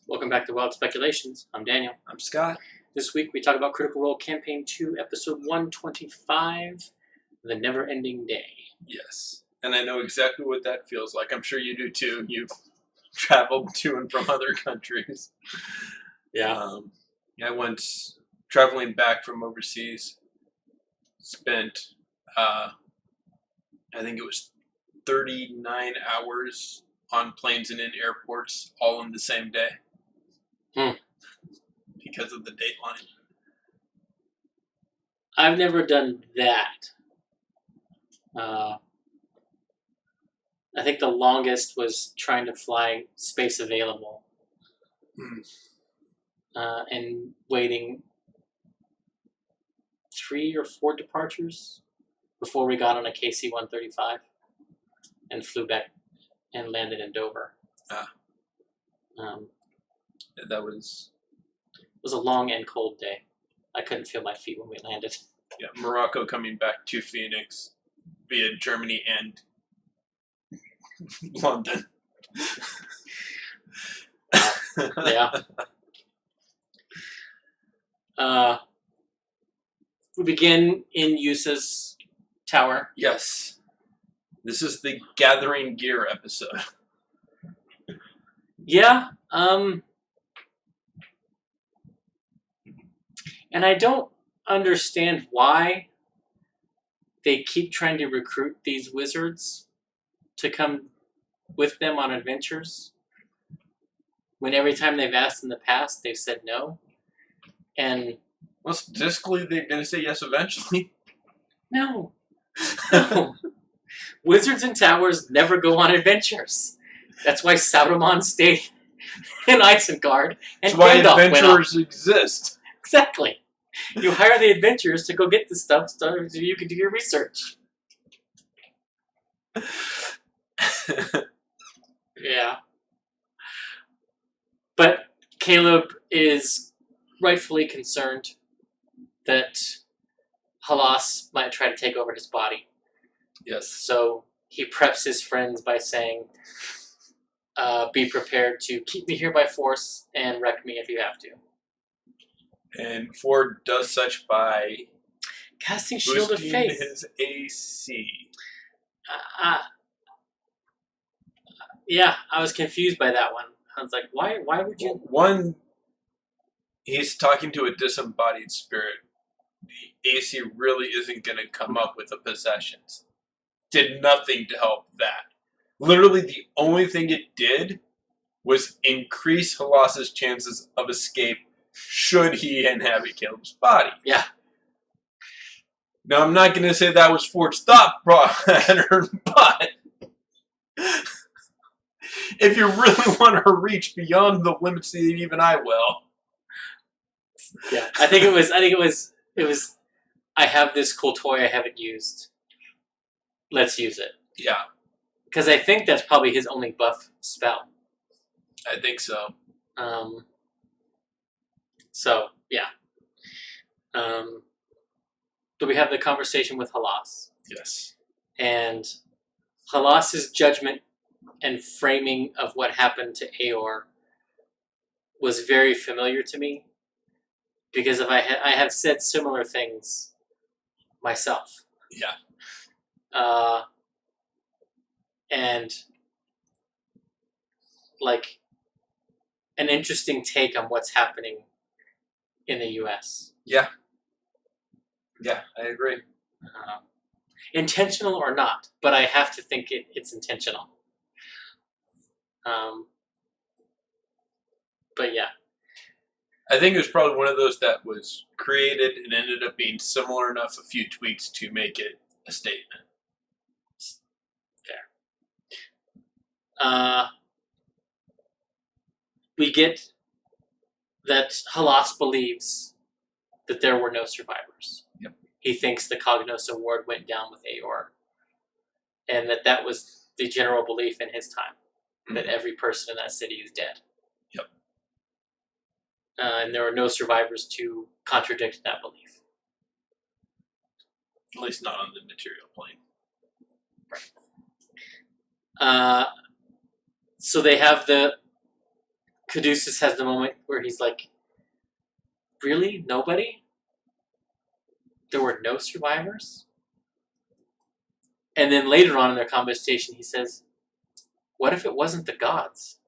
Welcome back to Wilde Speculations. I'm Daniel. I'm Scott. This week we talk about Critical Role Campaign 2, Episode 125, The Neverending Day. Yes. And I know exactly what that feels like. I'm sure you do too. You've traveled to and from other countries. Yeah. I went traveling back from overseas, spent, I think it was 39 hours on planes and in airports all in the same day. Because of the dateline. I've never done that. I think the longest was trying to fly space available and waiting 3 or 4 departures before we got on a KC-135 and flew back and landed in Dover. That was... It was a long and cold day. I couldn't feel my feet when we landed. Yeah, Morocco coming back to Phoenix via Germany and London. Yeah. We begin in Yasha's tower. Yes. This is the Gathering Gear episode. Yeah. And I don't understand why they keep trying to recruit these wizards to come with them on adventures, when every time they've asked in the past, they've said no. And well, statistically, they're going to say yes eventually. No. Wizards and towers never go on adventures. That's why Sauron stayed in Isengard. And That's why Gandalf adventurers exist. Exactly. You hire the adventurers to go get the stuff so you can do your research. Yeah. But Caleb is rightfully concerned that Halas might try to take over his body. Yes. So he preps his friends by saying, be prepared to keep me here by force and wreck me if you have to. And Ford does such by casting Shield of boosting Faith. his AC. Yeah, I was confused by that one. I was like, why would you... One, he's talking to a disembodied spirit. The AC really isn't going to come up with the possessions. Did nothing to help that. Literally the only thing it did was increase Halas's chances of escape should he inhabit Caleb's body. Yeah. Now, I'm not going to say that was Ford's thought pattern, but if you really want to reach beyond the limits that even I will. Yeah, I think it was, I have this cool toy I haven't used. Let's use it. Yeah. Because I think that's probably his only buff spell. I think so. So, yeah. Do we have the conversation with Halas? Yes. And Halas's judgment and framing of what happened to Eeyore was very familiar to me, because I have said similar things myself. Yeah. And like an interesting take on what's happening in the U.S. Yeah. Yeah, I agree. Intentional or not, but I have to think it's intentional. But yeah. I think it was probably one of those that was created and ended up being similar enough, a few tweaks to make it a statement. Fair. We get that Halas believes that there were no survivors. Yep. He thinks the Cognos Award went down with Eeyore, and that was the general belief in his time, that every person in that city is dead. Yep. And there were no survivors to contradict that belief. At least not on the material plane. Right. So they have the Caduceus has the moment where he's like, really? Nobody? There were no survivors? And then later on in their conversation, he says, what if it wasn't the gods?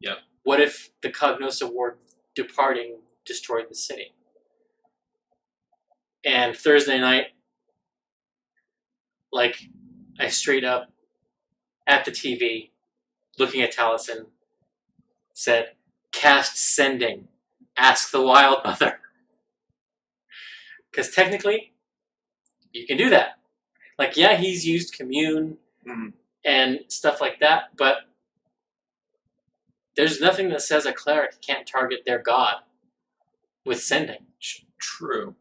Yep. What if the Cognosa Ward departing destroyed the city? And Thursday night, like, I straight up at the TV, looking at Taliesin, said, cast sending. Ask the Wild Mother. Because technically, you can do that. Like, yeah, he's used commune and stuff like that, but there's nothing that says a cleric can't target their god with sending. True.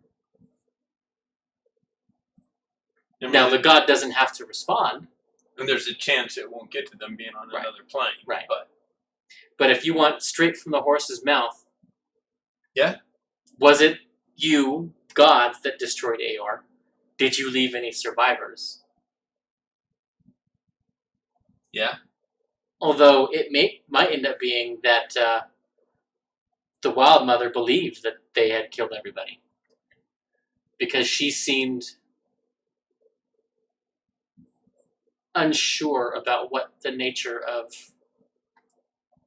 I mean, Now, the god doesn't have to respond. And there's a chance it won't get to them being on another plane. Right. But if you want straight from the horse's mouth, yeah, was it you, gods, that destroyed Aor? Did you leave any survivors? Yeah. Although it might end up being that the Wild Mother believed that they had killed everybody. Because she seemed unsure about what the nature of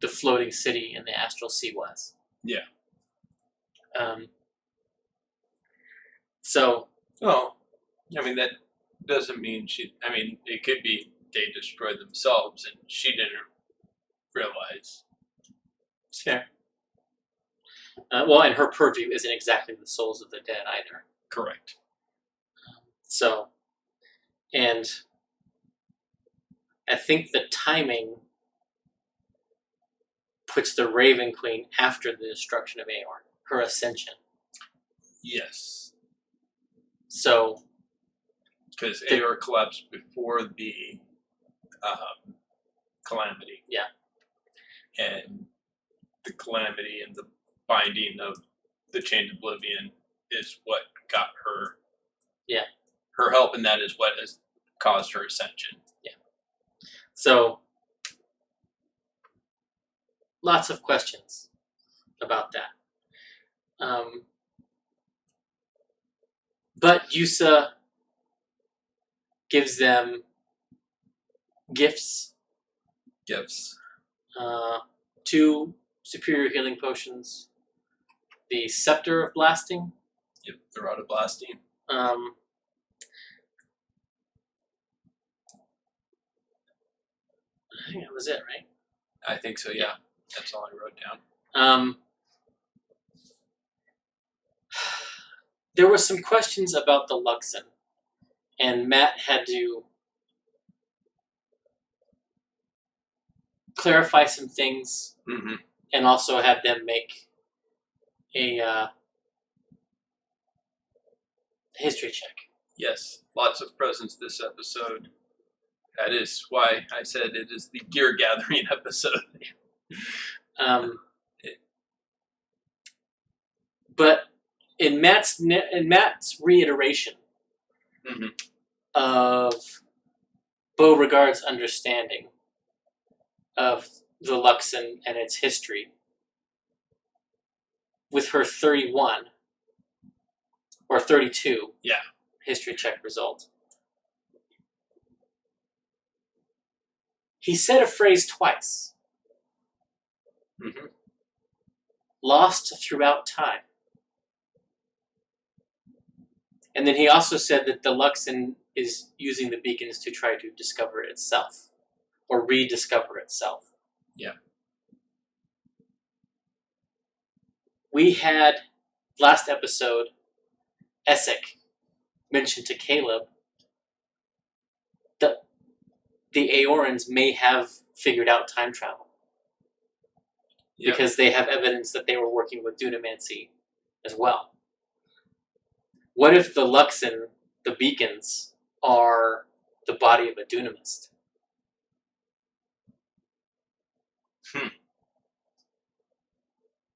the floating city in the astral sea was. Yeah. So. Oh, I mean, that doesn't mean it could be they destroyed themselves and she didn't realize. It's fair. And her purview isn't exactly the souls of the dead either. Correct. So, and I think the timing puts the Raven Queen after the destruction of Aor, her ascension. Yes. So, because Aor collapsed before the calamity. Yeah. And the calamity and the binding of the Chained Oblivion is what got her. Yeah. Her help in that is what has caused her ascension. Yeah. So, lots of questions about that. But Yusa gives them gifts. 2 superior healing potions. The Scepter of Blasting. Yep, the Rod of Blasting. I think that was it, right? I think so, yeah. That's all I wrote down. There were some questions about the Luxon, and Matt had to clarify some things, and also had them make a history check. Yes, lots of presents this episode. That is why I said it is the gear gathering episode. But in Matt's reiteration of Beauregard's understanding of the Luxon and its history, with her 31 or 32 history check result, he said a phrase twice. Lost throughout time. And then he also said that the Luxon is using the beacons to try to discover itself, or rediscover itself. Yeah. We had, last episode, Essek mentioned to Caleb that the Aorans may have figured out time travel. Yep. Because they have evidence that they were working with Dunamancy as well. What if the Luxon, the beacons, are the body of a Dunamist?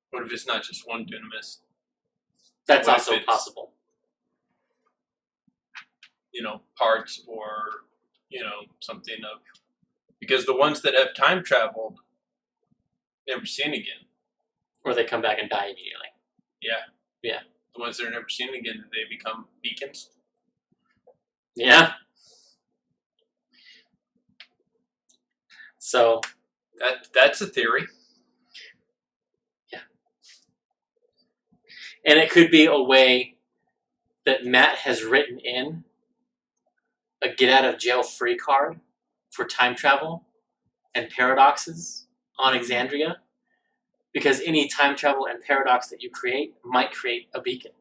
What if it's not just one Dunamist? That's also possible. Parts or, something of... Because the ones that have time traveled never seen again. Or they come back and die immediately. Yeah. Yeah. The ones that are never seen again, they become beacons. Yeah. So that's a theory. Yeah. And it could be a way that Matt has written in a get out of jail free card for time travel and paradoxes on Exandria, because any time travel and paradox that you create might create a beacon.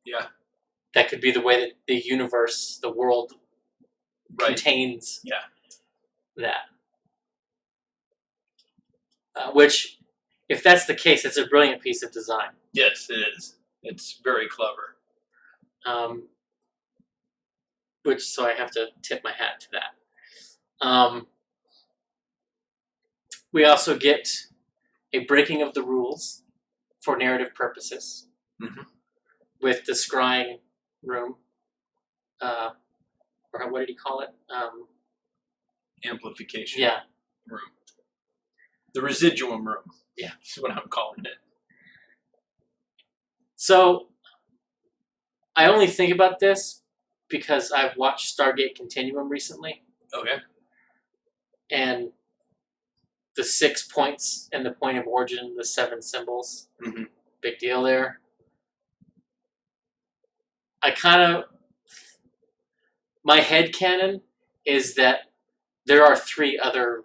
Yeah. That could be the way that the universe, the world, contains that. Which, if that's the case, it's a brilliant piece of design. Yes, it is. It's very clever. So I have to tip my hat to that. We also get a breaking of the rules for narrative purposes with the scrying room. Or what did he call it? Amplification room. The residuum room. Yeah. That's what I'm calling it. So, I only think about this because I've watched Stargate Continuum recently. Okay. And the 6 points and the point of origin, the 7 symbols. Big deal there. My headcanon is that there are 3 other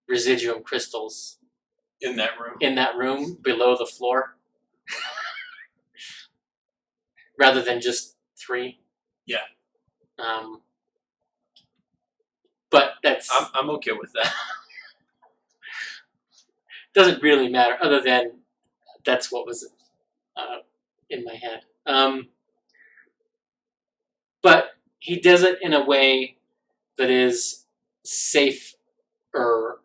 residuum crystals in that room below the floor. Rather than just 3. Yeah. But that's... I'm okay with that. Doesn't really matter, other than that's what was in my head. But he does it in a way that is safer,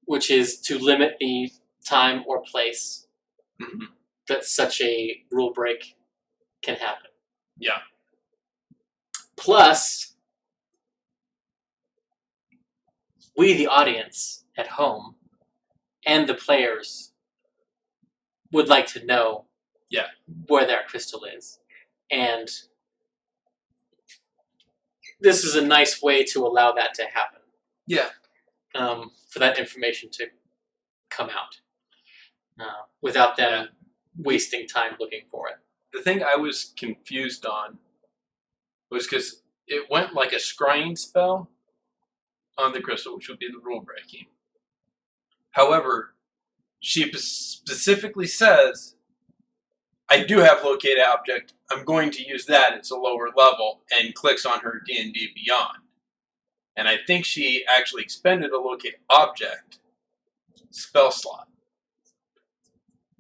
which is to limit the time or place that such a rule break can happen. Yeah. Plus, we, the audience at home, and the players would like to know where that crystal is. And this is a nice way to allow that to happen. Yeah. For that information to come out without them wasting time looking for it. The thing I was confused on was because it went like a scrying spell on the crystal, which would be the rule breaking. However, she specifically says, I do have locate object. I'm going to use that. It's a lower level, and clicks on her D&D Beyond. And I think she actually expended a locate object spell slot.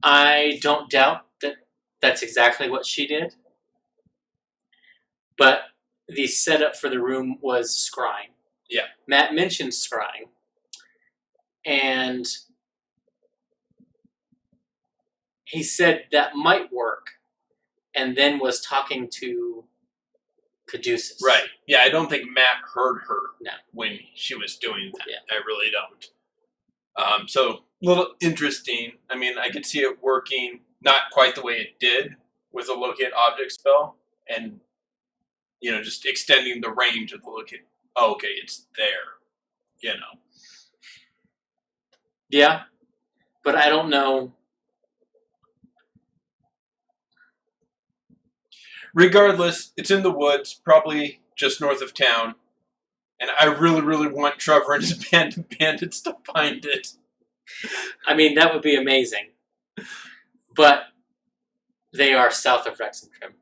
I don't doubt that that's exactly what she did. But the setup for the room was scrying. Yeah. Matt mentioned scrying. And he said that might work, and then was talking to Caduceus. Right. Yeah, I don't think Matt heard her No. when she was doing that. Yeah. I really don't. So, a little interesting. I mean, I could see it working not quite the way it did with a locate object spell, and, just extending the range of the locate. Oh, okay, it's there. Yeah, but I don't know. Regardless, it's in the woods, probably just north of town, and I really, really want Trevor and his band of bandits to find it. I mean, that would be amazing. But they are south of Rexentrim.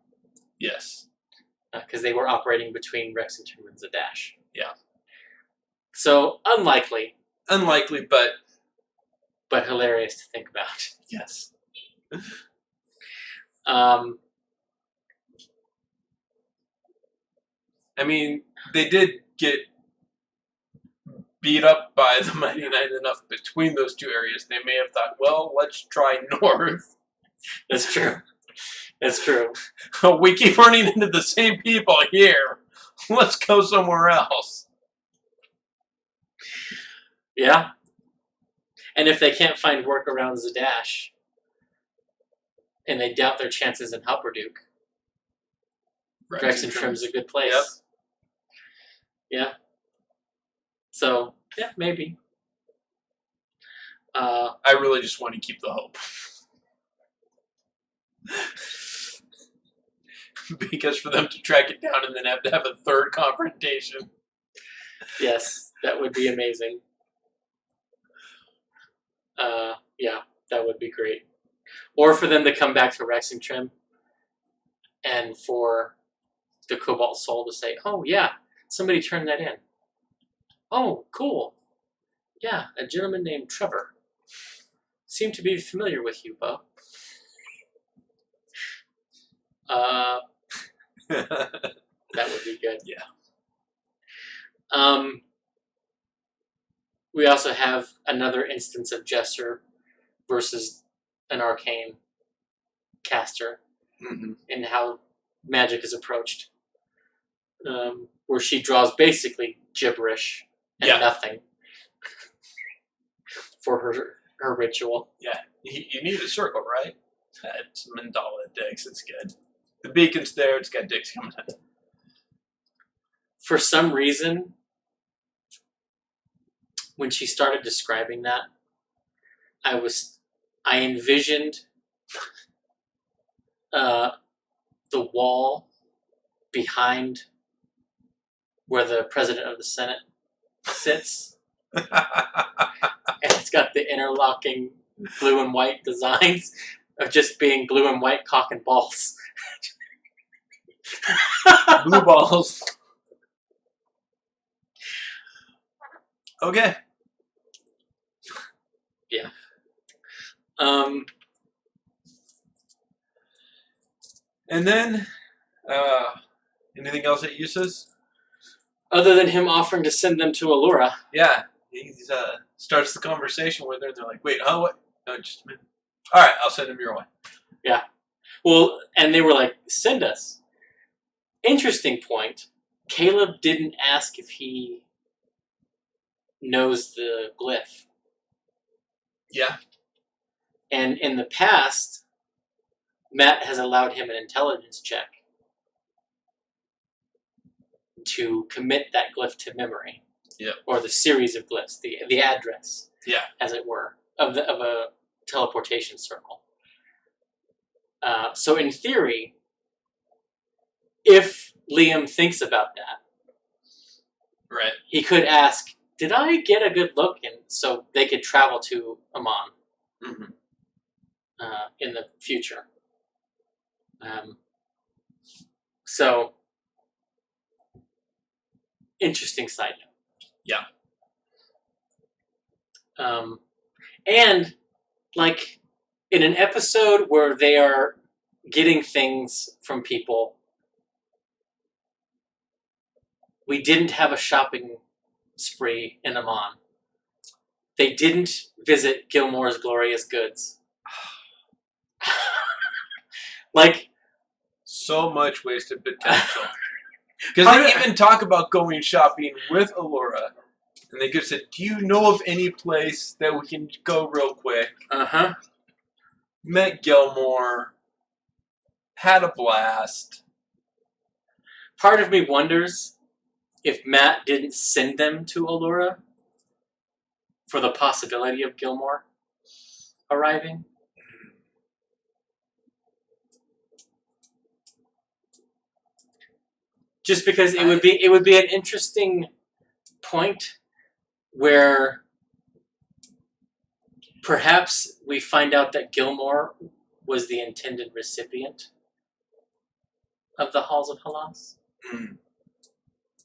Yes. Because they were operating between Rexentrim and Zadash. Yeah. So, unlikely. Unlikely, but hilarious to think about. Yes. I mean, they did get beat up by the Mighty Nine enough between those two areas. They may have thought, well, let's try north. That's true. That's true. We keep running into the same people here. Let's go somewhere else. Yeah. And if they can't find work around Zadash, and they doubt their chances in Hupperduke, Rex and Trim's a good place. Yep. Yeah. So, yeah, maybe. I really just want to keep the hope. Because for them to track it down and then have to have a third confrontation. Yes, that would be amazing. Yeah, that would be great. Or for them to come back to Rex and Trim and for the Cobalt Soul to say, oh, yeah, somebody turned that in. Oh, cool. Yeah, a gentleman named Trevor. Seemed to be familiar with you, Bo. That would be good. Yeah. We also have another instance of Jester versus an arcane caster in how magic is approached. Where she draws basically gibberish and nothing for her ritual. Yeah. You need a circle, right? It's mandala dicks. It's good. The beacon's there. It's got dicks coming out. For some reason, when she started describing that, I envisioned the wall behind where the president of the Senate sits, and it's got the interlocking blue and white designs of just being blue and white cock and balls. Blue balls. Okay. Yeah. And then, anything else that uses? Other than him offering to send them to Allura. Yeah. He starts the conversation with her, and they're like, wait, huh, what? No, just a minute. All right, I'll send him your way. Yeah. Well, and they were like, send us. Interesting point. Caleb didn't ask if he knows the glyph. Yeah. And in the past, Matt has allowed him an intelligence check to commit that glyph to memory. Yeah. Or the series of glyphs, the address, yeah, as it were, of a teleportation circle. So in theory, if Liam thinks about that, right, he could ask, did I get a good look? And so they could travel to Amon in the future. So, interesting side note. Yeah. And, like, in an episode where they are getting things from people, we didn't have a shopping spree in Amon. They didn't visit Gilmore's Glorious Goods. Like, so much wasted potential. Because they even talk about going shopping with Allura. And they could have said, do you know of any place that we can go real quick? Met Gilmore. Had a blast. Part of me wonders if Matt didn't send them to Allura for the possibility of Gilmore arriving. Just because it would be an interesting point where perhaps we find out that Gilmore was the intended recipient of the Halls of Halas.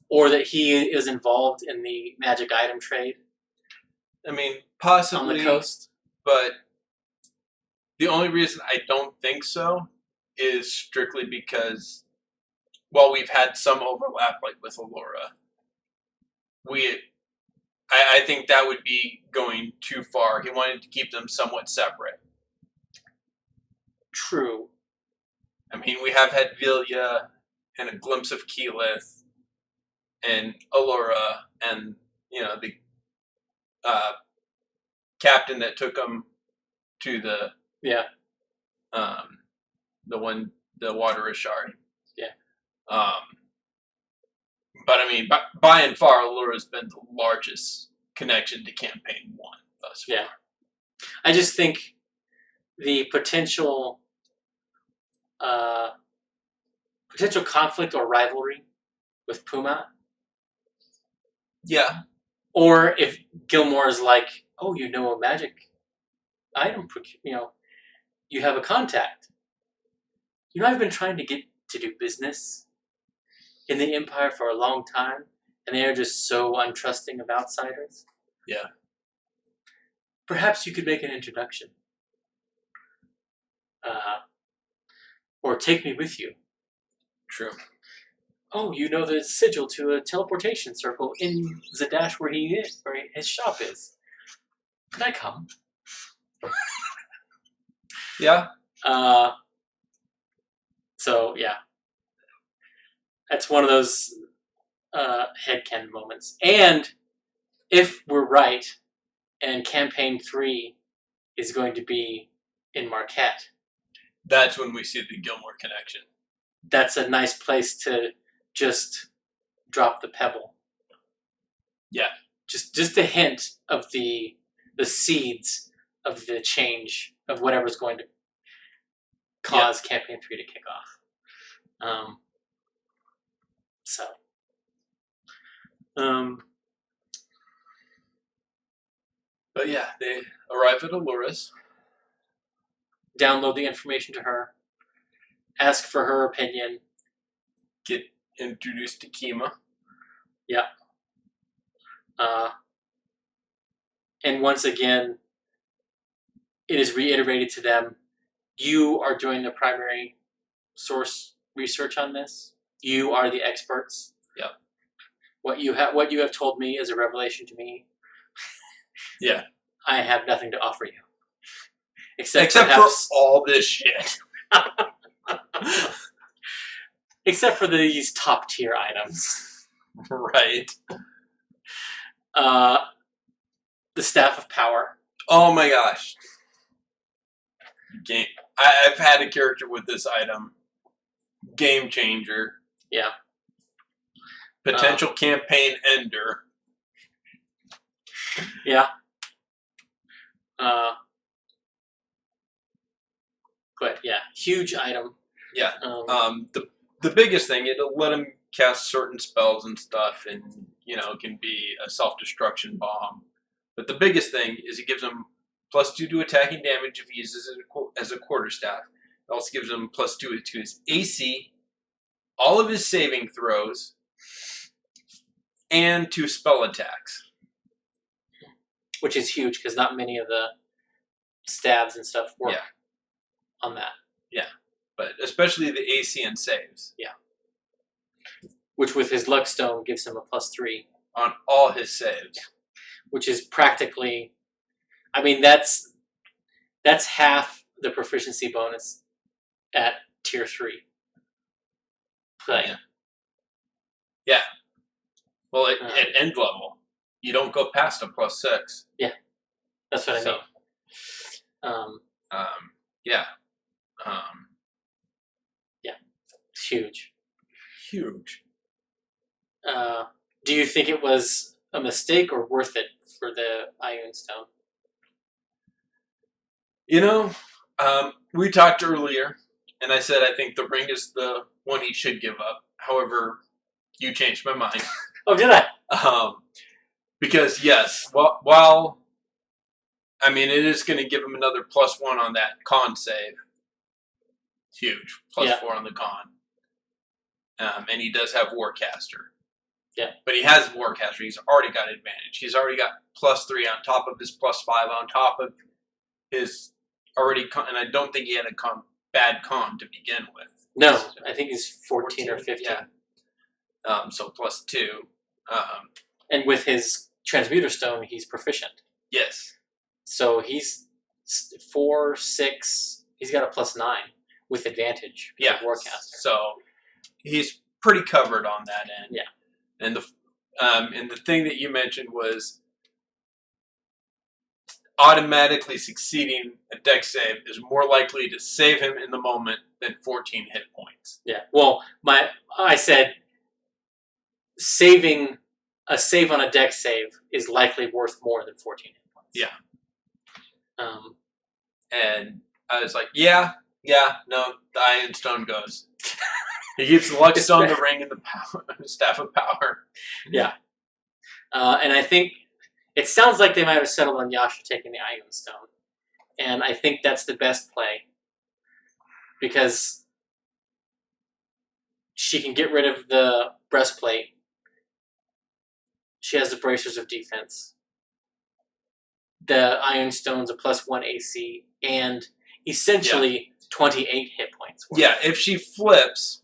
Or that he is involved in the magic item trade. I mean, possibly. On the coast. But the only reason I don't think so is strictly because, while we've had some overlap, like with Allura, I think that would be going too far. He wanted to keep them somewhat separate. True. I mean, we have had Vilya and a glimpse of Keyleth and Allura and, the captain that took him to the Yeah. the water Ashari. Yeah. But I mean, by and far, Allura's been the largest connection to campaign 1 thus far. Yeah. I just think the potential conflict or rivalry with Puma, Yeah. or if Gilmore is like, oh, you know a magic item, you have a contact. I've been trying to get to do business in the Empire for a long time, and they are just so untrusting of outsiders. Yeah. Perhaps you could make an introduction. Or take me with you. True. Oh, you know the sigil to a teleportation circle in Zadash where his shop is. Could I come? Yeah. So, yeah. That's one of those headcanon moments. And if we're right, and Campaign 3 is going to be in Marquette, that's when we see the Gilmore connection. That's a nice place to just drop the pebble. Yeah. Just a hint of the seeds of the change of whatever's going to cause Campaign 3 to kick off. But yeah, they arrive at Allura's. Download the information to her. Ask for her opinion. Get introduced to Kima. Yeah. And once again, it is reiterated to them, you are doing the primary source research on this. You are the experts. Yep. What you have told me is a revelation to me. Yeah. I have nothing to offer you. Except for all this shit. Except for these top tier items. Right. The Staff of Power. Oh my gosh. I've had a character with this item. Game changer. Yeah. Potential campaign ender. Yeah. But yeah, huge item. Yeah. The biggest thing, it'll let him cast certain spells and stuff, and it can be a self-destruction bomb. But the biggest thing is it gives him +2 to attacking damage if he uses it as a quarterstaff. It also gives him +2 to his AC, all of his saving throws, and to spell attacks. Which is huge because not many of the stabs and stuff work on that. Yeah, but especially the AC and saves. Yeah. Which with his Luck Stone gives him a +3 on all his saves. Yeah. Which is practically, that's half the proficiency bonus at tier 3. Play. Yeah. Well, at end level, you don't go past a +6. Yeah, that's what I mean. Yeah. Yeah, it's huge. Huge. Do you think it was a mistake or worth it for the Ioun Stone? We talked earlier, and I said I think the ring is the one he should give up. However, you changed my mind. Oh, did I? Because yes, while it is going to give him another +1 on that con save. Huge. +4 on the con. And he does have Warcaster. Yeah. But he has Warcaster. He's already got advantage. He's already got +3 on top of his +5 on top of his already con. And I don't think he had a bad con to begin with. No, I think he's 14 or 15. Yeah. So +2. And with his Transmuter Stone, he's proficient. Yes. So he's 4, 6. He's got a +9 with advantage. Yeah. Warcaster. So he's pretty covered on that end. Yeah. And the thing that you mentioned was automatically succeeding a dex save is more likely to save him in the moment than 14 hit points. Yeah. Well, I said saving a save on a dex save is likely worth more than 14 hit points. Yeah. And I was like, no, the Iron Stone goes. He gets the Luck Stone, the Ring, and the Staff of Power. Yeah. And I think it sounds like they might have settled on Yasha taking the Iron Stone. And I think that's the best play. Because she can get rid of the breastplate. She has the bracers of defense. The Iron Stone's a +1 AC and essentially 28 hit points. Yeah, if she flips,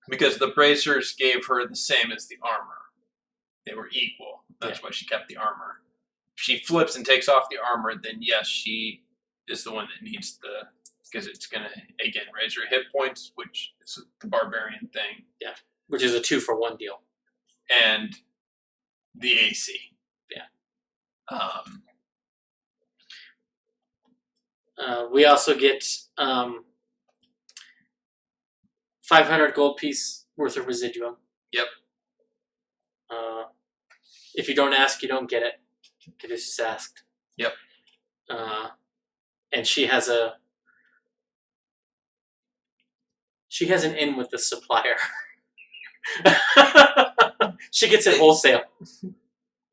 because the bracers gave her the same as the armor. They were equal. That's why she kept the armor. If she flips and takes off the armor, then yes, she is the one that needs the... Because it's going to, again, raise her hit points, which is the barbarian thing. Yeah, which is a 2-for-1 deal. And the AC. Yeah. We also get 500 gold piece worth of residuum. Yep. If you don't ask, you don't get it. Caduceus asked. Yep. And she has an in with the supplier. She gets it wholesale.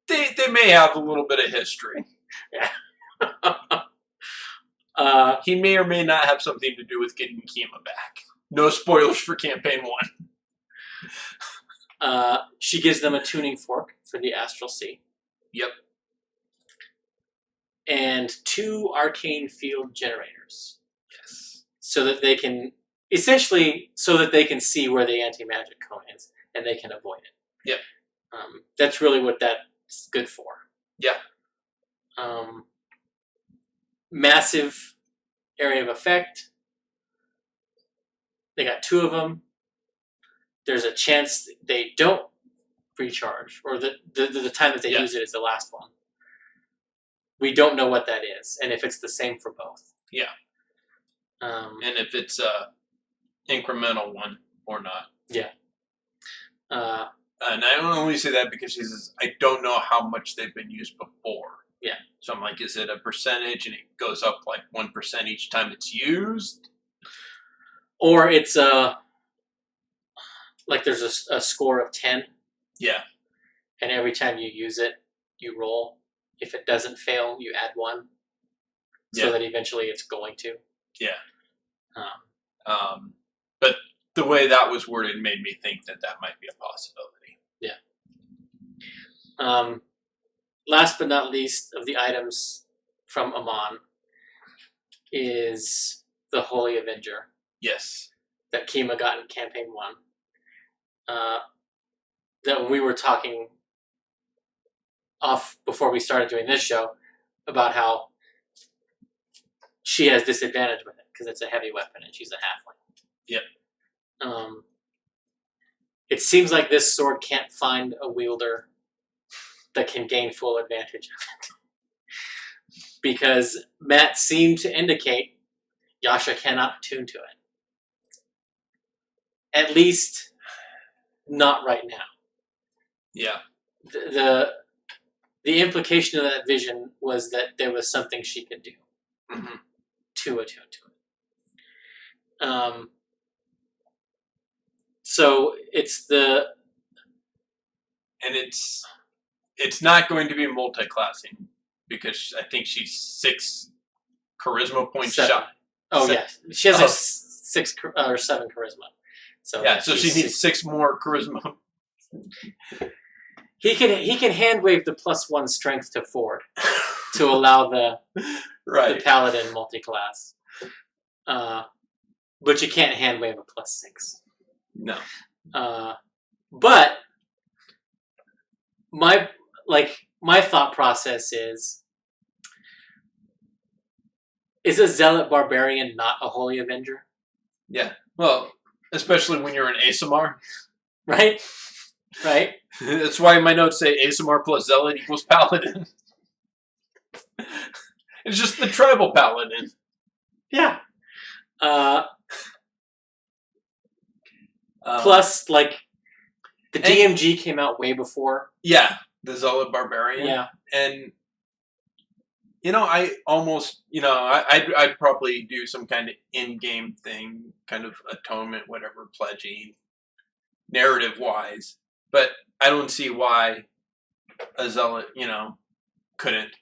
They may have a little bit of history. Yeah. He may or may not have something to do with getting Kima back. No spoilers for campaign 1. She gives them a tuning fork for the Astral Sea. Yep. And 2 arcane field generators. Yes. So that they can... Essentially, so that they can see where the anti-magic cone is, and they can avoid it. Yep. That's really what that's good for. Yeah. Massive area of effect. They got 2 of them. There's a chance they don't recharge, or the time that they use it is the last one. We don't know what that is, and if it's the same for both. Yeah. And if it's a incremental one or not. Yeah. And I only say that because she says, I don't know how much they've been used before. Yeah. So I'm like, is it a percentage and it goes up like 1% each time it's used? Or it's like there's a score of 10. Yeah. And every time you use it, you roll. If it doesn't fail, you add 1. So that eventually it's going to. Yeah. But the way that was worded made me think that might be a possibility. Yeah. Last but not least of the items from Amon is the Holy Avenger. Yes. That Kima got in Campaign 1. That when we were talking off before we started doing this show about how she has disadvantage with it because it's a heavy weapon and she's a halfling. Yep. It seems like this sword can't find a wielder that can gain full advantage of it. Because Matt seemed to indicate Yasha cannot attune to it. At least, not right now. Yeah. The implication of that vision was that there was something she could do to attune to it. So it's it's not going to be multi-classing because I think she's 6 charisma points 7. shot. Oh yeah, she has a 6 or 7 charisma. So yeah, so she needs 6 more charisma. He can hand wave the +1 strength to Ford to allow the paladin multi-class. But you can't hand wave a +6. No. But my thought process is a Zealot Barbarian not a Holy Avenger? Yeah. Well, especially when you're an Asimar. Right? Right? That's why my notes say Asimar plus Zealot equals Paladin. It's just the tribal paladin. Yeah. Plus, like, the DMG came out way before. Yeah, the Zealot Barbarian. Yeah. And, I almost, I'd probably do some kind of in-game thing, kind of atonement, whatever, pledging, narrative-wise. But I don't see why a Zealot, couldn't.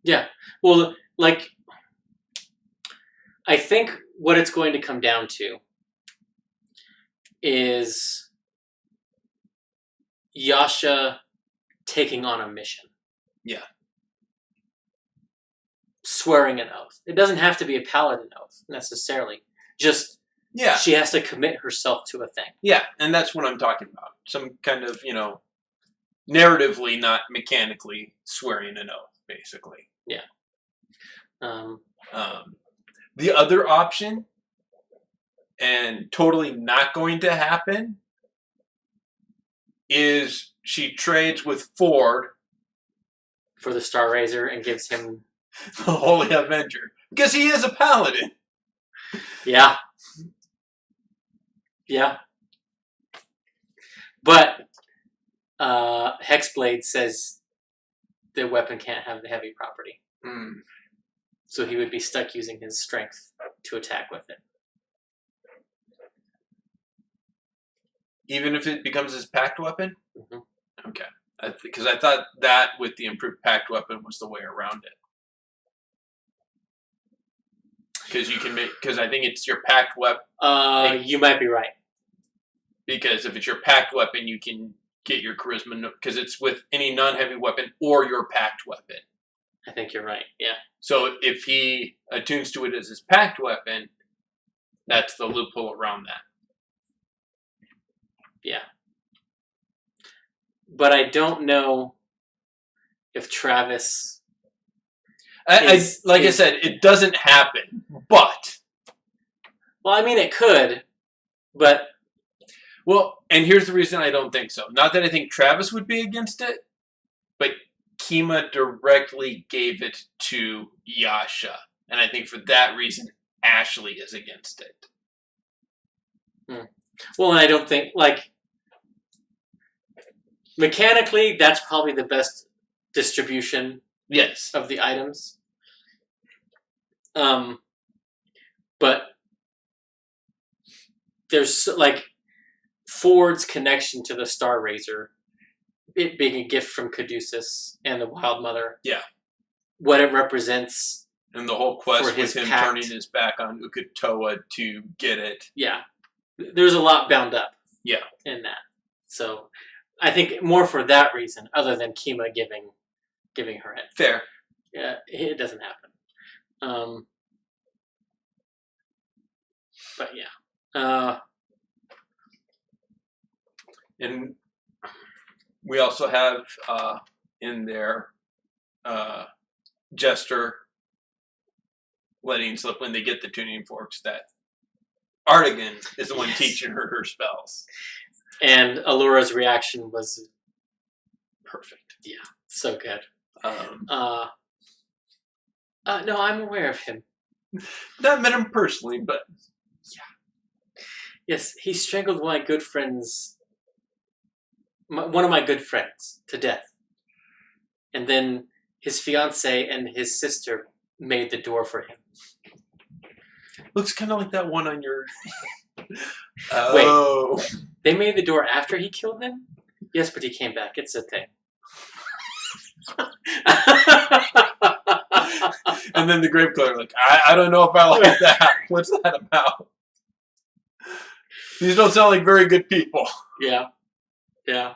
Yeah. Well, like, I think what it's going to come down to is Yasha taking on a mission. Yeah. Swearing an oath. It doesn't have to be a paladin oath, necessarily. Just, she has to commit herself to a thing. Yeah, and that's what I'm talking about. Some kind of, narratively, not mechanically swearing an oath, basically. Yeah. The other option, and totally not going to happen, is she trades with Ford for the Star Razor and gives him the Holy Avenger. Because he is a paladin. Yeah. Yeah. But Hexblade says the weapon can't have the heavy property. So he would be stuck using his strength to attack with it. Even if it becomes his pact weapon? Mm-hmm. Okay. Because I thought that with the improved pact weapon was the way around it. Because I think it's your pact weapon. You might be right. Because if it's your pact weapon, you can get your charisma, because it's with any non-heavy weapon or your pact weapon. I think you're right, yeah. So if he attunes to it as his pact weapon, that's the loophole around that. Yeah. But I don't know if Travis... I said, it doesn't happen, but... Well, I mean, it could, but... Well, and here's the reason I don't think so. Not that I think Travis would be against it, but Kima directly gave it to Yasha. And I think for that reason, Ashley is against it. Well, and I don't think, mechanically, that's probably the best distribution of the items. But there's, Ford's connection to the Star Razor, it being a gift from Caduceus and the Wild Mother. Yeah. What it represents. And the whole quest with him pact. turning his back on Uk'otoa to get it. Yeah. There's a lot bound up. Yeah. In that. So I think more for that reason, other than Kima giving her it. Fair. Yeah, it doesn't happen. But yeah. And we also have in there Jester letting slip when they get the tuning forks that Artigan is the one teaching her spells. And Alura's reaction was perfect. Yeah, so good. No, I'm aware of him. Not met him personally, but yeah. Yes, he strangled one of my good friends, to death. And then his fiancée and his sister made the door for him. Looks kind of like that one on your... Wait, they made the door after he killed them? Yes, but he came back. It's a thing. And then the Graveclaw, I don't know if I like that. What's that about? These don't sound like very good people. Yeah. Yeah.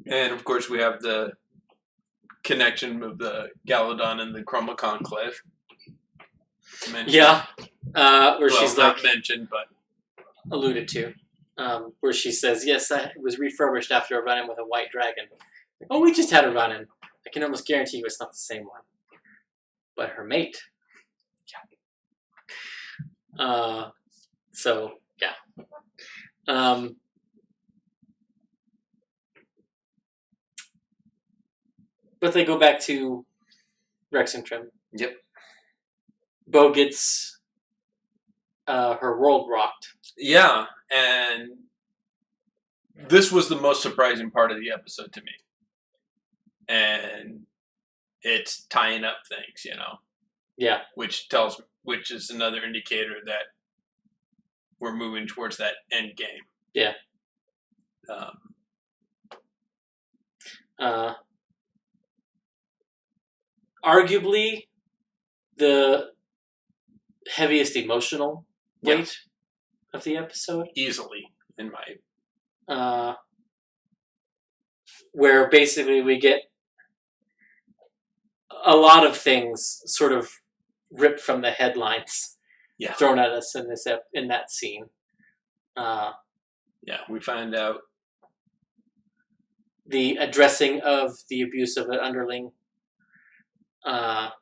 And of course we have the connection of the Galadon and the Chroma Conclave. Yeah. Where she's not mentioned, but alluded to. Where she says, yes, I was refurbished after a run-in with a white dragon. Oh, we just had a run-in. I can almost guarantee you it's not the same one. But her mate. Yeah. So, yeah. But they go back to Rexington. Yep. Bo gets her world rocked. Yeah, and this was the most surprising part of the episode to me. And it's tying up things, Yeah. which is another indicator that we're moving towards that end game. Yeah. Arguably the heaviest emotional weight of the episode. Easily, in my... where basically we get a lot of things sort of ripped from the headlines, thrown at us in that scene. We find out the addressing of the abuse of an underling or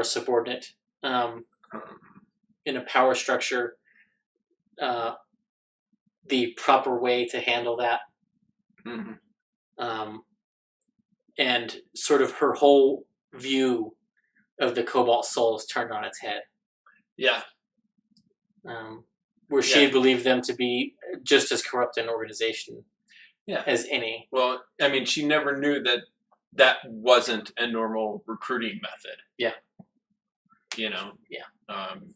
a subordinate in a power structure, the proper way to handle that. Mm-hmm. And sort of her whole view of the Cobalt Soul is turned on its head. Yeah. Where she believed them to be just as corrupt an organization as any. Well, I mean, she never knew that wasn't a normal recruiting method. Yeah.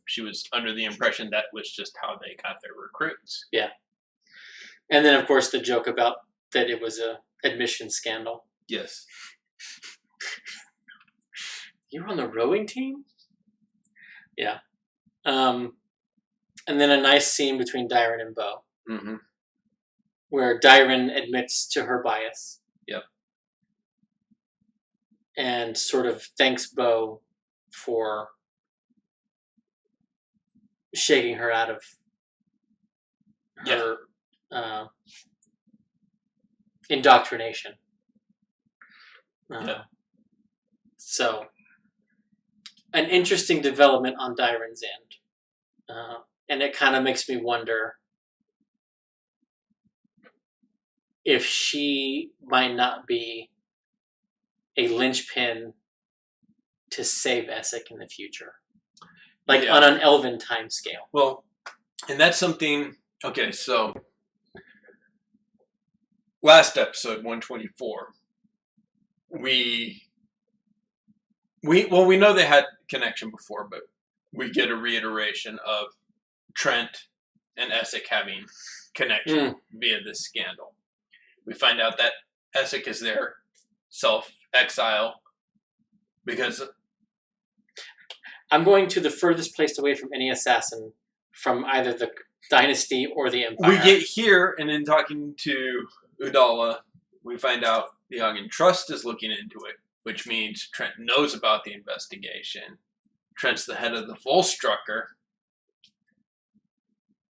She was under the impression that was just how they got their recruits. Yeah. And then, of course, the joke about that it was a admission scandal. Yes. You were on the rowing team? Yeah. And then a nice scene between Dyron and Bo. Mm-hmm. Where Dyron admits to her bias. Yep. And sort of thanks Bo for shaking her out of her indoctrination. So, an interesting development on Dyron's end. And it kind of makes me wonder if she might not be a linchpin to save Essek in the future. Like on an elven time scale. Well, and that's something... Okay, so... Last episode, 124, we know they had connection before, but we get a reiteration of Trent and Essek having connection via this scandal. We find out that Essek is their self-exile because... I'm going to the furthest place away from any assassin from either the dynasty or the empire. We get here, and in talking to Udala, we find out the Hagen Trust is looking into it, which means Trent knows about the investigation. Trent's the head of the Volstrucker.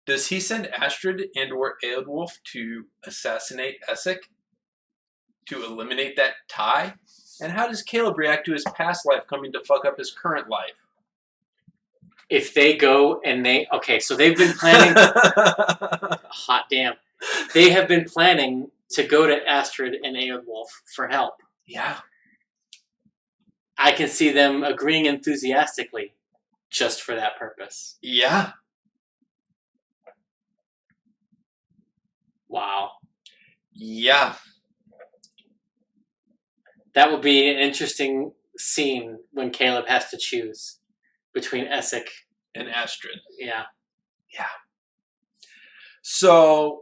Does he send Astrid and or Eowulf to assassinate Essek? To eliminate that tie? And how does Caleb react to his past life coming to fuck up his current life? If they go and so they've been planning... hot damn. They have been planning to go to Astrid and Eowulf for help. Yeah. I can see them agreeing enthusiastically just for that purpose. Yeah. Wow. Yeah. That would be an interesting scene when Caleb has to choose between Essek and Astrid. Yeah. Yeah. So,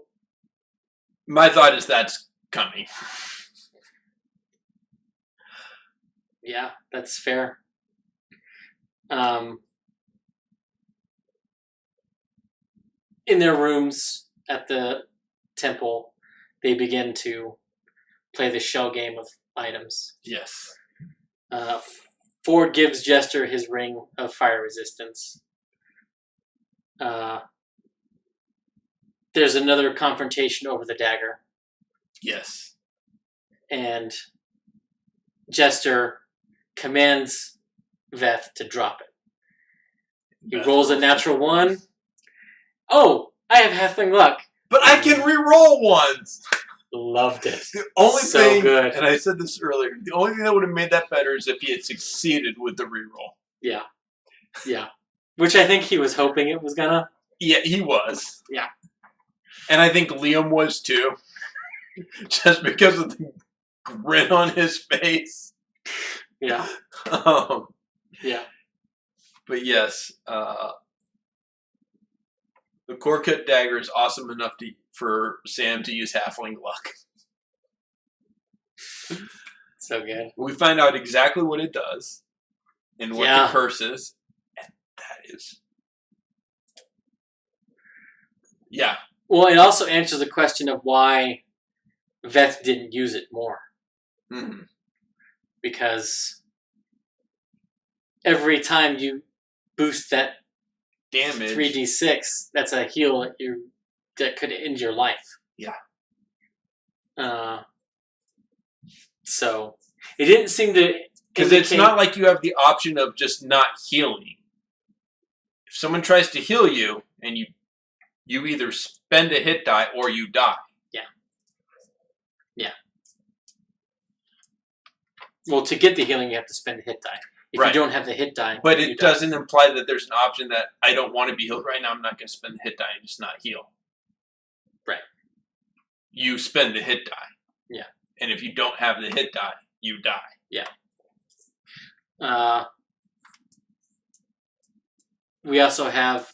my thought is that's coming. Yeah, that's fair. In their rooms at the temple, they begin to play the shell game of items. Yes. Ford gives Jester his ring of fire resistance. There's another confrontation over the dagger. Yes. And Jester commands Veth to drop it. He rolls a natural 1. Oh, I have halfling luck. But I can re-roll ones! Loved it. The only So thing, good. and I said this earlier, the only thing that would have made that better is if he had succeeded with the reroll. Yeah. Yeah. Which I think he was hoping it was gonna. Yeah, he was. Yeah. And I think Liam was too. Just because of the grin on his face. Yeah. Yeah. But yes, the core cut dagger is awesome enough for Sam to use halfling luck. So good. We find out exactly what it does and what the curse is. And that is... Yeah. Well, it also answers the question of why Veth didn't use it more. Mm-hmm. Because every time you boost that damage 3d6, that's a heal that could end your life. Yeah. So it didn't seem to, because it's not like you have the option of just not healing. If someone tries to heal you and you either spend a hit die or you die. Yeah. Yeah. Well, to get the healing, you have to spend a hit die. If you don't have the hit die, but it doesn't imply that there's an option that I don't want to be healed right now. I'm not going to spend the hit die and just not heal. Right. You spend the hit die. Yeah. And if you don't have the hit die, you die. Yeah. We also have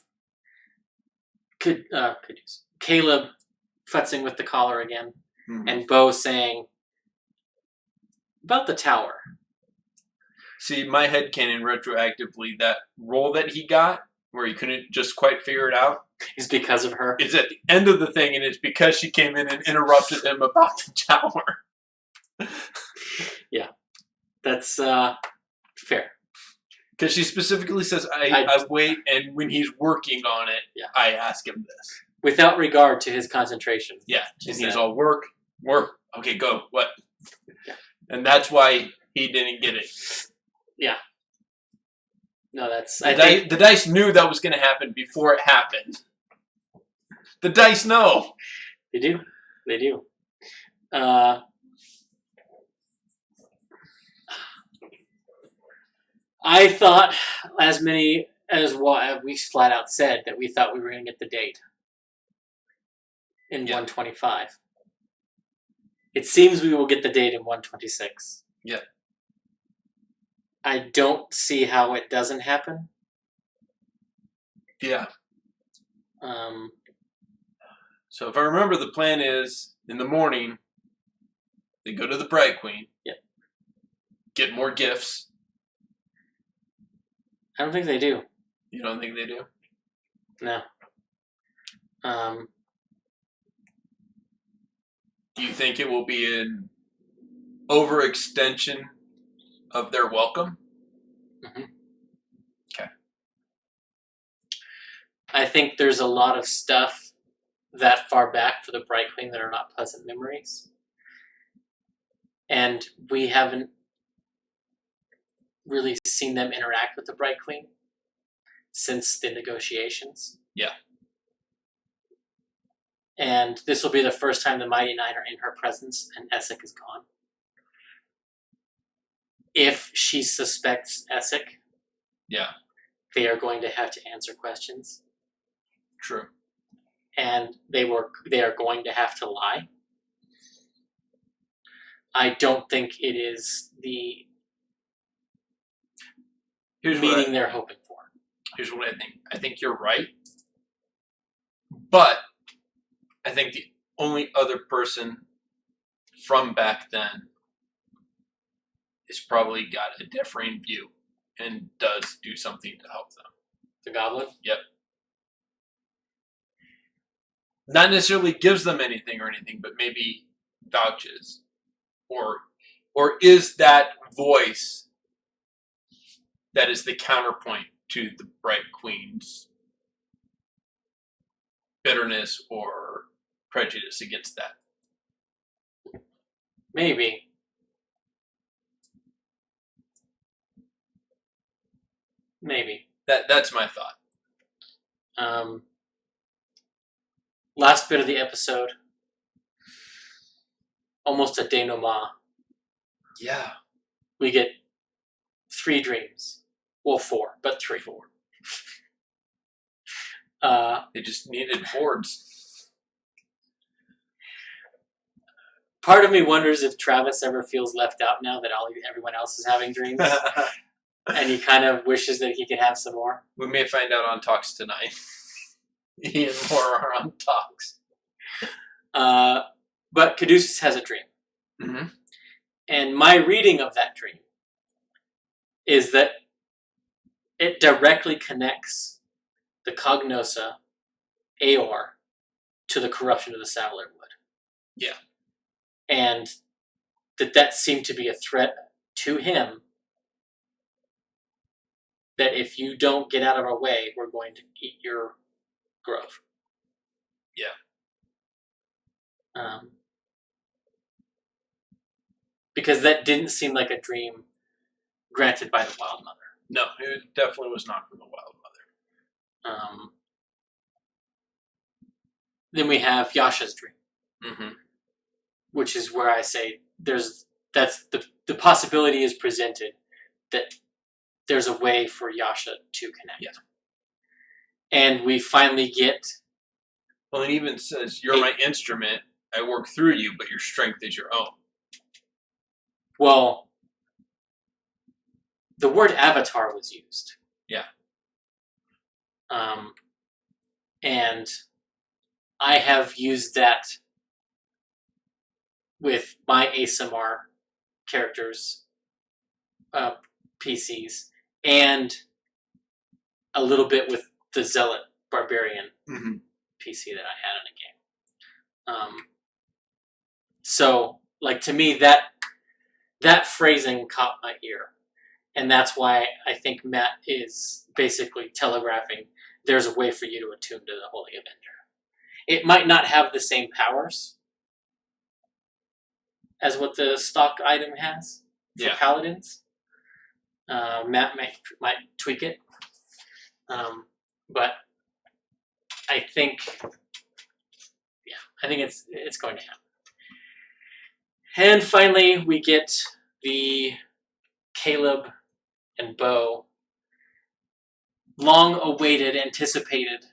Caleb futzing with the collar again, and Bo saying about the tower. See, my headcanon retroactively, that roll that he got, where he couldn't just quite figure it out, is because of her. It's at the end of the thing, and it's because she came in and interrupted him about the tower. Yeah, that's fair. Because she specifically says, I wait, and when he's working on it, I ask him this. Without regard to his concentration. Yeah, and he's all, work. Okay, go, what? Yeah. And that's why he didn't get it. Yeah. No, that's... The dice knew that was going to happen before it happened. The dice know. They do. They do. I thought, as we flat out said, that we thought we were going to get the date in 125. It seems we will get the date in 126. Yeah. I don't see how it doesn't happen. Yeah. So if I remember, the plan is, in the morning, they go to the Bright Queen. Yep. Get more gifts. I don't think they do. You don't think they do? No. Do you think it will be an overextension of their welcome? Mm-hmm. Okay. I think there's a lot of stuff that far back for the Bright Queen that are not pleasant memories. And we haven't really seen them interact with the Bright Queen since the negotiations. Yeah. And this will be the first time the Mighty Nine are in her presence and Essek is gone. If she suspects Essek, they are going to have to answer questions. True. And they are going to have to lie. I don't think it is the meeting they're hoping for. Here's what I think. I think you're right. But I think the only other person from back then is probably got a differing view and does do something to help them. The Goblin? Yep. Not necessarily gives them anything or anything, but maybe vouches. Or is that voice that is the counterpoint to the Bright Queen's bitterness or prejudice against that? Maybe. Maybe. That's my thought. Last bit of the episode. almost a denouement. Yeah. We get 3 dreams. Well, 4, but 3. 4. Uh, They just needed Fords. part of me wonders if Travis ever feels left out now that everyone else is having dreams. And he kind of wishes that he could have some more. We may find out on Talks tonight. Ian more are on Talks. But Caduceus has a dream. Mm-hmm. And my reading of that dream is that it directly connects the Cognosa, Aor, to the corruption of the Saddler Wood. Yeah. And that seemed to be a threat to him, that if you don't get out of our way, we're going to eat your grove. Yeah. Because that didn't seem like a dream granted by the Wild Mother. No, it definitely was not from the Wild Mother. Then we have Yasha's dream, Mm-hmm. which is where I say that's the possibility is presented that there's a way for Yasha to connect. Yeah. And we finally get... Well, it even says, you're my instrument, I work through you, but your strength is your own. Well, the word avatar was used. Yeah. And I have used that with my ASMR characters, PCs, and a little bit with the Zealot Barbarian PC that I had in a game. So, like, to me, that phrasing caught my ear. And that's why I think Matt is basically telegraphing there's a way for you to attune to the Holy Avenger. It might not have the same powers as what the stock item has for Paladins. Matt might tweak it. But I think it's going to happen. And finally, we get the Caleb and Bo long-awaited, anticipated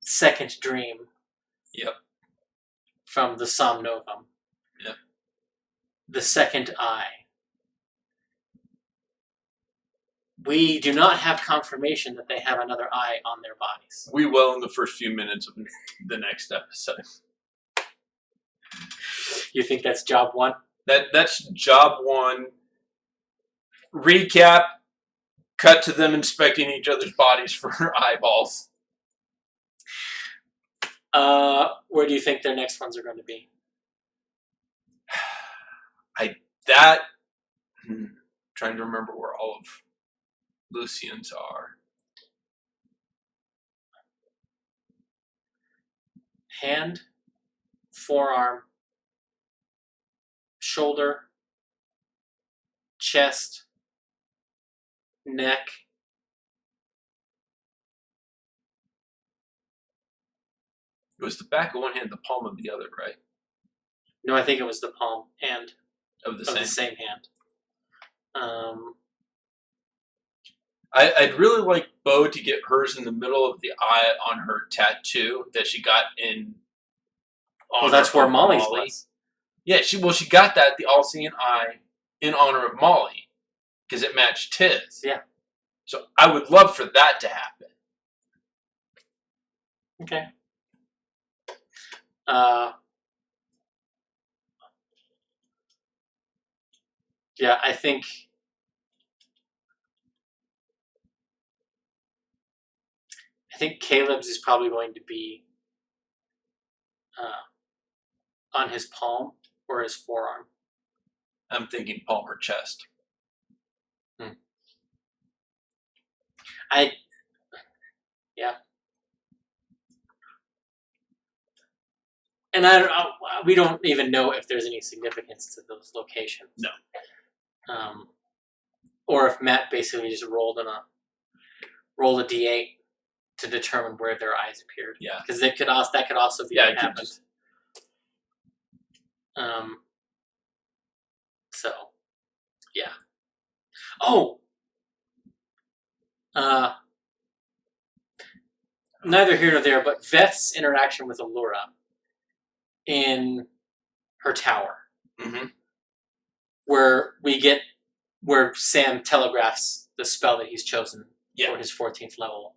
second dream. Yep. From the Somnovum. Yep. The second eye. We do not have confirmation that they have another eye on their bodies. We will in the first few minutes of the next episode. You think that's job 1? That's job 1. Recap. Cut to them inspecting each other's bodies for eyeballs. Where do you think their next ones are going to be? Trying to remember where all of Lucian's are. Hand, forearm, shoulder, chest, neck. It was the back of one hand, the palm of the other, right? No, I think it was the palm and of the same hand. I'd really like Bo to get hers in the middle of the eye on her tattoo that she got in. Well, that's where Molly's was. Yeah, she got that, the all-seeing eye, in honor of Molly, because it matched his. Yeah. So I would love for that to happen. Okay. Yeah, I think Caleb's is probably going to be on his palm or his forearm. I'm thinking palm or chest. Yeah. And we don't even know if there's any significance to those locations. No. Or if Matt basically just rolled a D8 to determine where their eyes appeared. Yeah. Because that could also be what happened. So, yeah. Oh! Neither here nor there, but Veth's interaction with Allura in her tower, where Sam telegraphs the spell that he's chosen for his 14th level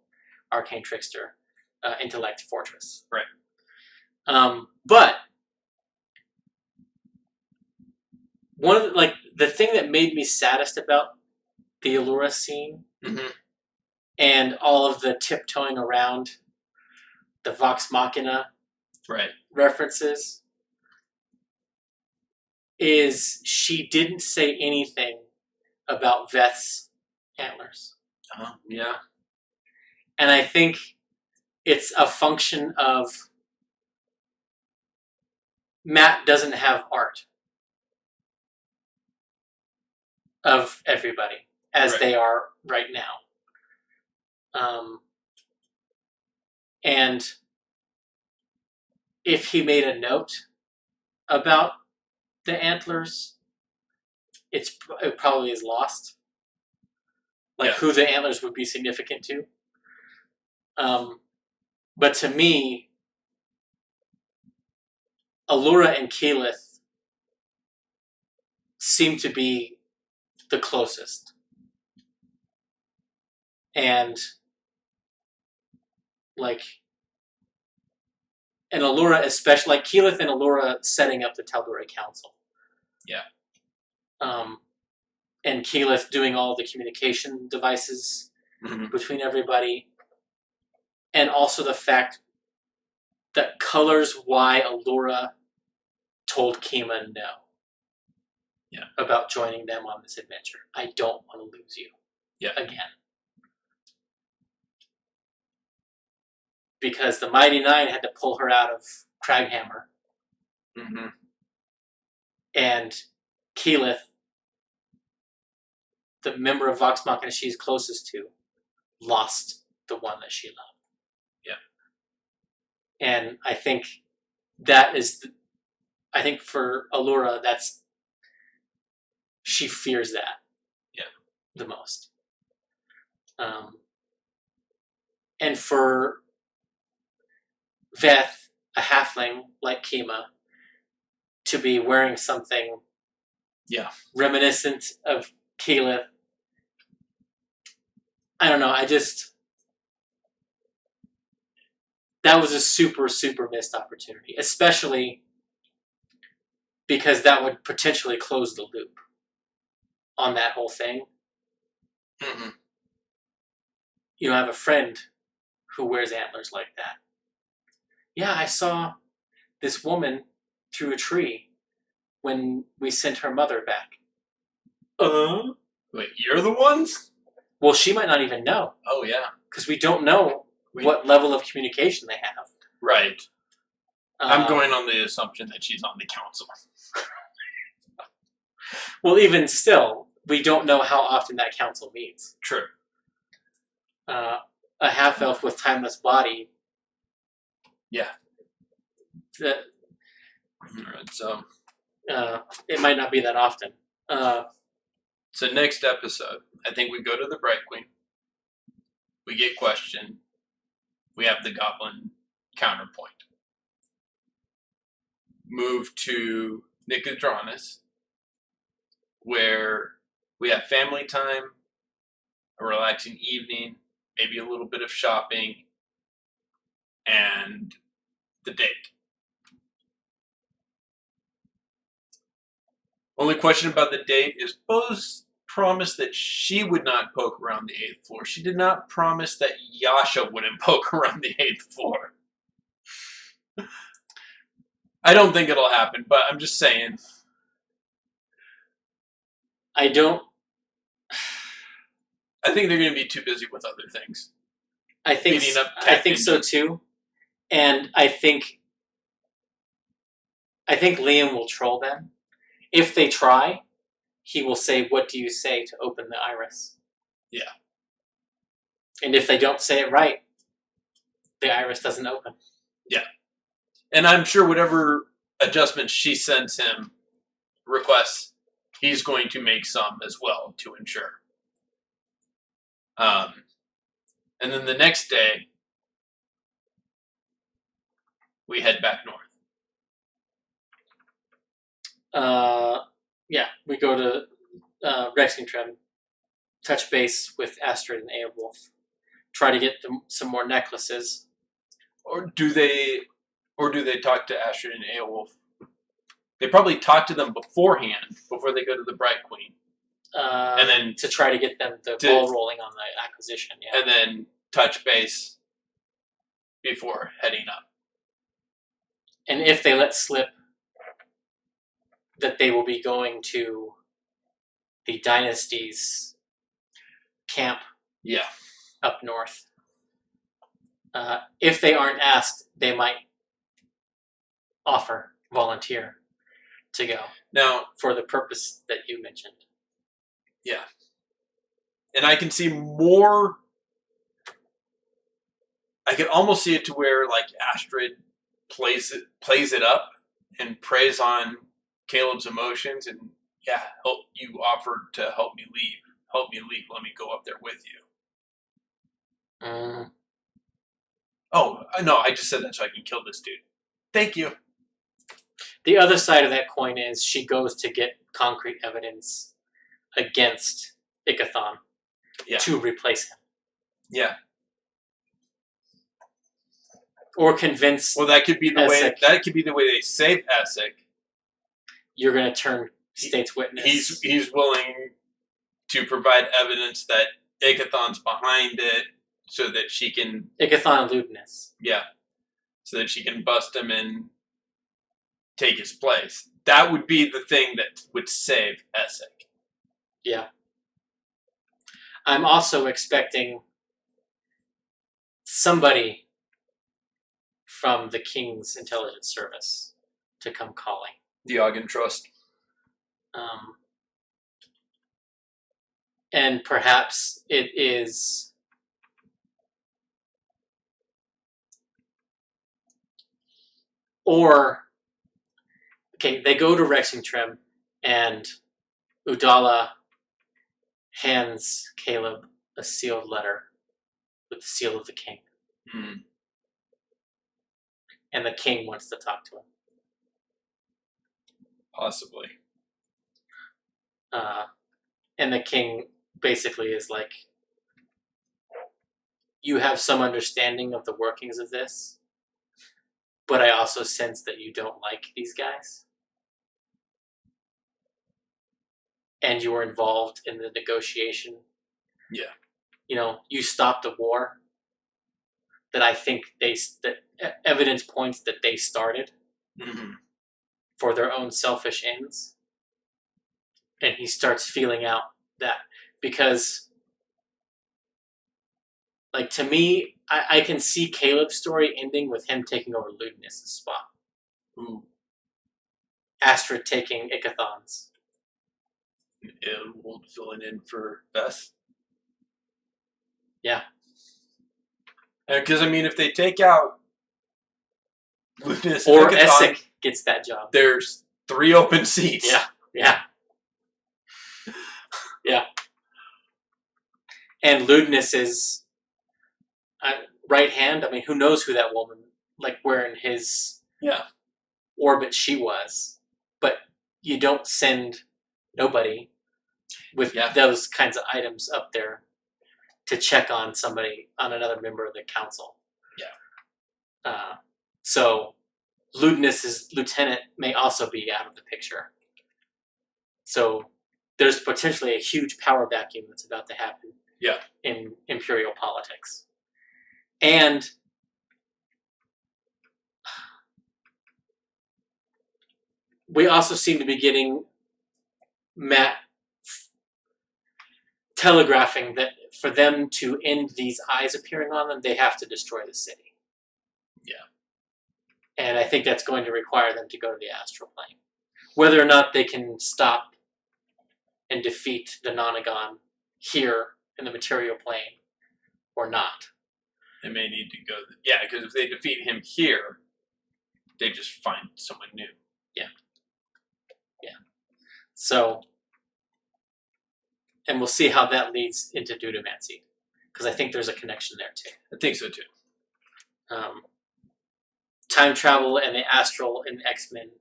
Arcane Trickster Intellect Fortress. Right. But one of the thing that made me saddest about the Allura scene and all of the tiptoeing around the Vox Machina references is she didn't say anything about Veth's antlers. Yeah. And I think it's a function of Matt doesn't have art of everybody as they are right now. And if he made a note about the antlers, it probably is lost. Who the antlers would be significant to. But to me, Allura and Keyleth seem to be the closest. And and Allura especially, Keyleth and Allura setting up the Tal'Dorei Council. Yeah. And Keyleth doing all the communication devices between everybody. And also the fact that colors why Allura told Kima no. Yeah. About joining them on this adventure. I don't want to lose you. Yeah. Again. Because the Mighty Nine had to pull her out of Craghammer. And Keyleth, the member of Vox Machina she's closest to, lost the one that she loved. Yeah. And I think that is, I think for Allura, she fears that. Yeah. The most. And for Veth, a halfling like Kima, to be wearing something reminiscent of Keyleth, I don't know, that was a super, super missed opportunity, especially because that would potentially close the loop on that whole thing. You have a friend who wears antlers like that. Yeah, I saw this woman through a tree when we sent her mother back. Wait, you're the ones? Well, she might not even know. Oh, yeah. Because we don't know what level of communication they have. Right. I'm going on the assumption that she's on the council. Well, even still, we don't know how often that council meets. True. A half-elf with timeless body. Yeah. It might not be that often. So next episode, I think we go to the Bright Queen. We get questioned. We have the Goblin counterpoint. Move to Nicodranus, where we have family time, a relaxing evening, maybe a little bit of shopping, and the date. Only question about the date is Bo's promised that she would not poke around the 8th floor. She did not promise that Yasha wouldn't poke around the 8th floor. I don't think it'll happen, but I'm just saying. I think they're going to be too busy with other things. I think so too. And I think Liam will troll them. If they try, he will say, "What do you say to open the iris?" Yeah. And if they don't say it right, the iris doesn't open. Yeah. And I'm sure whatever adjustments she sends him, requests, he's going to make some as well to ensure. And then the next day, we head back north. Yeah, we go to Rexington, touch base with Astrid and Airwolf, try to get them some more necklaces. Or do they talk to Astrid and Aelwolf? They probably talk to them beforehand, before they go to the Bright Queen. And then to try to get them the ball rolling on the acquisition, yeah. And then touch base before heading up. And if they let slip that they will be going to the Dynasty's camp up north. If they aren't asked, they might volunteer to go. Now, for the purpose that you mentioned. Yeah. And I can see more... I can almost see it to where, like, Astrid plays it up and preys on Caleb's emotions and, yeah, you offered to help me leave. Help me leave. Let me go up there with you. Oh, no, I just said that so I can kill this dude. Thank you. The other side of that coin is she goes to get concrete evidence against Ikathon to replace him. Yeah. Or convince. Well, that could be the way. Essek, that could be the way they save Essek. You're going to turn state's witness. He's willing to provide evidence that Ikathon's behind it, so that she can Ikathon and lewdness. Yeah, so that she can bust him and take his place. That would be the thing that would save Essek. Yeah. I'm also expecting somebody from the King's intelligence service to come calling. The Ogden Trust. And perhaps it is they go to Rexington and Udala hands Caleb a sealed letter with the seal of the king. Mm. And the king wants to talk to him. Possibly. And the king basically is like, you have some understanding of the workings of this, but I also sense that you don't like these guys. And you were involved in the negotiation. Yeah. You know, you stopped a war that I think that evidence points that they started for their own selfish ends. And he starts feeling out that because, like, to me, I can see Caleb's story ending with him taking over Lewdness' spot. Ooh. Astrid taking Ikathon's. We'll filling in for Bess. Yeah. Because, I mean, if they take out Lewdness or Ikathon, Essek gets that job. There's 3 open seats. Yeah. Yeah. Yeah. And Lewdness is right hand. I mean, who knows who that woman, like, where in his orbit she was. But you don't send nobody with those kinds of items up there to check on somebody, on another member of the council. Yeah. So Lewdness's lieutenant may also be out of the picture. So there's potentially a huge power vacuum that's about to happen in imperial politics. And we also seem to be getting Matt telegraphing that for them to end these eyes appearing on them, they have to destroy the city. Yeah. And I think that's going to require them to go to the astral plane. Whether or not they can stop and defeat the Nonagon here in the material plane or not. They may need to go... Yeah, because if they defeat him here, they just find someone new. So, and we'll see how that leads into Dudamancy, because I think there's a connection there too. I think so too. Time travel and the astral in X-Men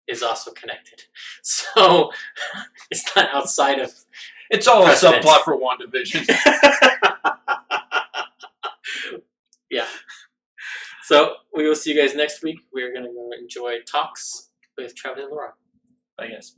is also connected. So it's not outside of... It's all precedent. a subplot for WandaVision. Yeah. So we will see you guys next week. We're going to go enjoy Talks with Travis and Laura. I guess.